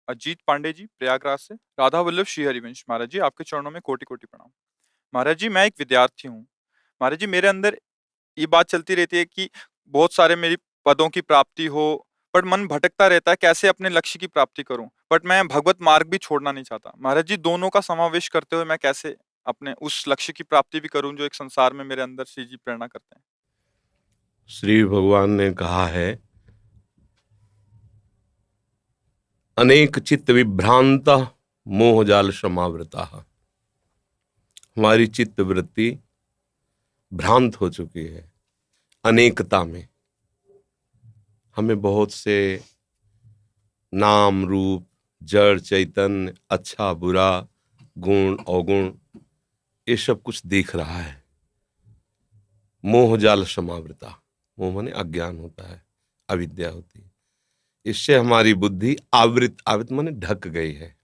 अजीत पांडे जी, प्रयागराज से। राधा वल्लभ श्री हरिवंश महाराज जी, आपके चरणों में कोटि-कोटि प्रणाम। महाराज जी, मैं एक विद्यार्थी हूँ। महाराज जी, मेरे अंदर ये बात चलती रहती है कि बहुत सारे मेरी पदों की प्राप्ति हो, पर मन भटकता रहता है कैसे अपने लक्ष्य की प्राप्ति करूँ। बट मैं भगवत मार्ग भी छोड़ना नहीं चाहता। महाराज जी, दोनों का समावेश करते हुए मैं कैसे अपने उस लक्ष्य की प्राप्ति भी करूँ जो एक संसार में मेरे अंदर श्री जी प्रेरणा करते हैं? श्री भगवान ने कहा है, अनेक चित्त विभ्रांता मोहजाल समावृता। हमारी चित्त वृत्ति भ्रांत हो चुकी है अनेकता में। हमें बहुत से नाम रूप, जड़ चैतन्य, अच्छा बुरा, गुण अवगुण, ये सब कुछ दिख रहा है। मोहजाल समावृता, मोह माने अज्ञान होता है, अविद्या होती है। इससे हमारी बुद्धि आवृत, आवृत माने ढक गई है।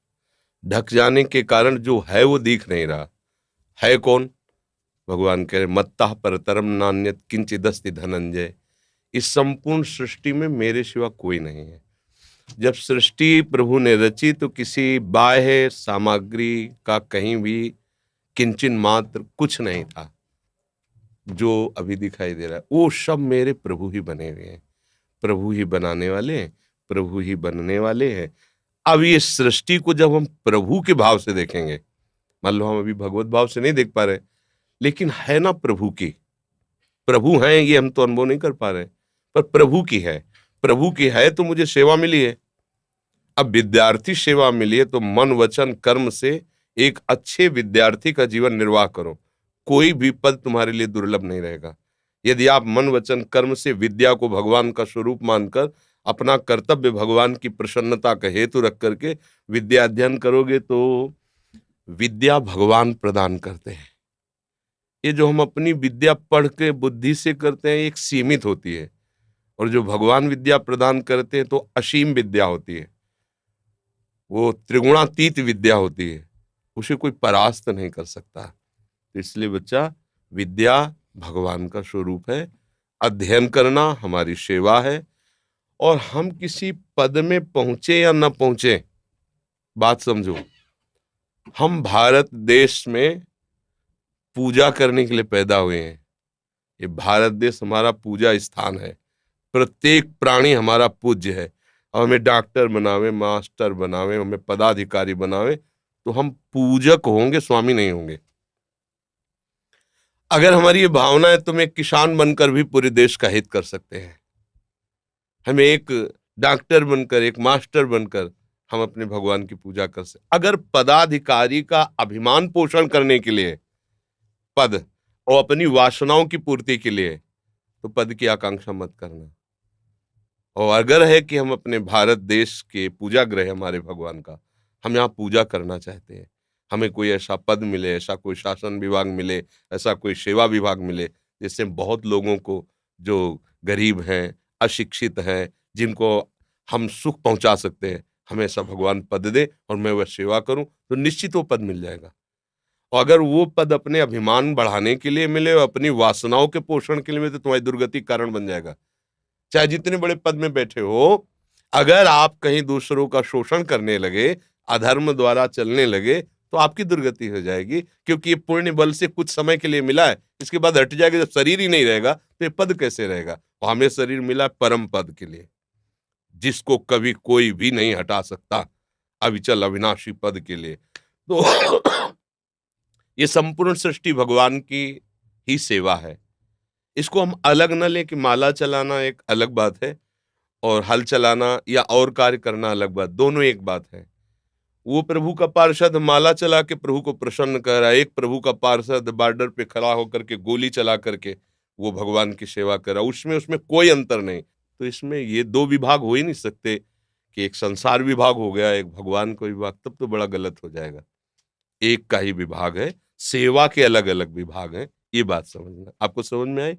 ढक जाने के कारण जो है वो दिख नहीं रहा है। कौन? भगवान कह रहे, मत्तः परतरम नान्यत् किंचिदस्ति धनंजय। इस संपूर्ण सृष्टि में मेरे सिवा कोई नहीं है। जब सृष्टि प्रभु ने रची तो किसी बाह्य सामग्री का कहीं भी किंचन मात्र कुछ नहीं था। जो अभी दिखाई दे रहा है वो सब मेरे प्रभु ही बने हुए हैं। प्रभु ही बनाने वाले हैं, प्रभु ही बनने वाले हैं। अब ये सृष्टि को जब हम प्रभु के भाव से देखेंगे, मान लो हम अभी भगवत भाव से नहीं देख पा रहे, लेकिन है ना प्रभु की, प्रभु हैं ये हम तो अनुभव नहीं कर पा रहे, पर प्रभु की है। प्रभु की है तो मुझे सेवा मिली है। अब विद्यार्थी सेवा मिली है तो मन वचन कर्म से एक अच्छे विद्यार्थी का जीवन निर्वाह करो। कोई भी पद तुम्हारे लिए दुर्लभ नहीं रहेगा। यदि आप मन वचन कर्म से विद्या को भगवान का स्वरूप मानकर अपना कर्तव्य भगवान की प्रसन्नता का हेतु रख करके विद्या अध्ययन करोगे तो विद्या भगवान प्रदान करते हैं। ये जो हम अपनी विद्या पढ़ के बुद्धि से करते हैं एक सीमित होती है, और जो भगवान विद्या प्रदान करते हैं तो असीम विद्या होती है। वो त्रिगुणातीत विद्या होती है, उसे कोई परास्त नहीं कर सकता। तो इसलिए बच्चा, विद्या भगवान का स्वरूप है, अध्ययन करना हमारी सेवा है। और हम किसी पद में पहुंचे या न पहुंचे, बात समझो, हम भारत देश में पूजा करने के लिए पैदा हुए हैं। ये भारत देश हमारा पूजा स्थान है। प्रत्येक प्राणी हमारा पूज्य है। और हमें डॉक्टर बनावे, मास्टर बनावे, हमें पदाधिकारी बनावे तो हम पूजक होंगे, स्वामी नहीं होंगे। अगर हमारी ये भावना है तो हम एक किसान बनकर भी पूरे देश का हित कर सकते हैं। हमें एक डॉक्टर बनकर, एक मास्टर बनकर हम अपने भगवान की पूजा कर सकते। अगर पदाधिकारी का अभिमान पोषण करने के लिए पद और अपनी वासनाओं की पूर्ति के लिए, तो पद की आकांक्षा मत करना। और अगर है कि हम अपने भारत देश के पूजा गृह हमारे भगवान का, हम यहाँ पूजा करना चाहते हैं, हमें कोई ऐसा पद मिले, ऐसा कोई शासन विभाग मिले, ऐसा कोई सेवा विभाग मिले जिससे बहुत लोगों को, जो गरीब हैं, अशिक्षित हैं, जिनको हम सुख पहुंचा सकते हैं, हमें ऐसा भगवान पद दे और मैं वह सेवा करूं, तो निश्चित वो पद मिल जाएगा। और अगर वो पद अपने अभिमान बढ़ाने के लिए मिले और अपनी वासनाओं के पोषण के लिए मिले तो तुम्हारी दुर्गति कारण बन जाएगा। चाहे जितने बड़े पद में बैठे हो, अगर आप कहीं दूसरों का शोषण करने लगे, अधर्म द्वारा चलने लगे, तो आपकी दुर्गति हो जाएगी। क्योंकि ये पुण्य बल से कुछ समय के लिए मिला है, इसके बाद हट जाएगा। जब शरीर ही नहीं रहेगा तो ये पद कैसे रहेगा? और हमें शरीर मिला परम पद के लिए, जिसको कभी कोई भी नहीं हटा सकता, अविचल अविनाशी पद के लिए। तो ये संपूर्ण सृष्टि भगवान की ही सेवा है। इसको हम अलग न लें कि माला चलाना एक अलग बात है और हल चलाना या और कार्य करना अलग बात, दोनों एक बात है। वो प्रभु का पार्षद माला चला के प्रभु को प्रसन्न कर रहा है, एक प्रभु का पार्षद बॉर्डर पे खड़ा होकर के गोली चला करके वो भगवान की सेवा कर रहा है। उसमें कोई अंतर नहीं। तो इसमें ये दो विभाग हो ही नहीं सकते कि एक संसार विभाग हो गया, एक भगवान का विभाग, तब तो बड़ा गलत हो जाएगा। एक का ही विभाग है, सेवा के अलग अलग विभाग हैं। ये बात समझना। आपको समझ में आई?